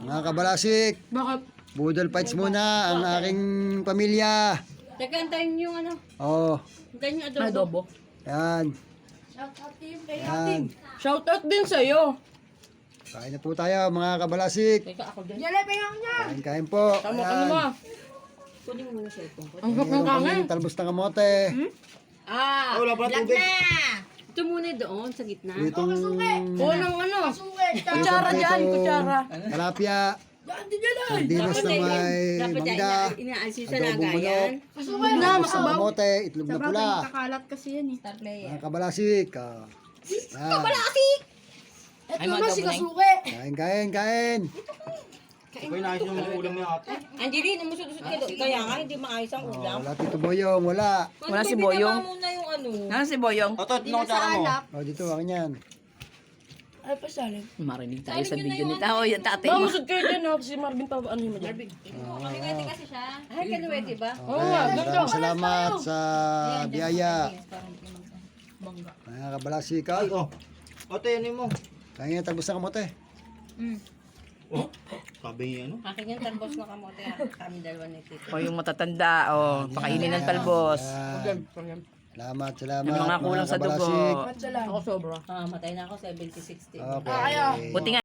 Mga kabalasik, Bakit? budol fights muna ang aking pamilya. Teka, antayin yung ano. Oh, Antayin yung adobo. Adobo. yan. Yan. Shoutout din sa'yo. Kain na po tayo mga kabalasik. Teka, ako din. Kain po. Tama ka naman. Kunin mo muna sa ito. Ang sarap ng Meron kanin. kaming talbos ng kamote. Ah, wala pala black tubig. na. Ito muna doon sa gitna. Itong Unang ano. Kutsara dyan, kutsara. talapia. Sardinas na may mangga. Inaalis yung sa Adobong lagayan. Na, Talbos ng masabaw. kamote. Itlog na pula. Kakalat kasi yan eh. Star player. Mga kabalasik. Yan. Ay, mga si Kasuke. Kain. Kaya naayos yung mga ulam niya ate. Angeline, umusot-usot ka doon. Kaya nga, hindi maayos ang ulam. Wala Tito Boyong, wala. Wala si Boyong. Binaba muna yung ano. Nasaan si Boyong? Oto, tinong tsara mo. Oh, dito, akin yan. Ay, pasalim. Marinig tayo sa video ni Tao. Yung tatay mo. Mamusod kayo dyan ha. Si Marvin pa ano mo dyan. Kanuwete kasi siya. Ay, kanuwete ba? Okay, maraming salamat sa biyaya. Mga kabalasik. Ay, oh. Ote, ano mo? Kain nga talbos ng kamote. Oh, sabi niya ano? Akin yung talbos na kamote. Kami dalawa ni Tito. O yung matatanda. O, pakainin ng talbos. Yan. Salamat. Yung mga kulang sa dugo. kabalasik. Patsalam. Ako sobra. Ah, matay na ako, 70-60. Okay. Buti nga.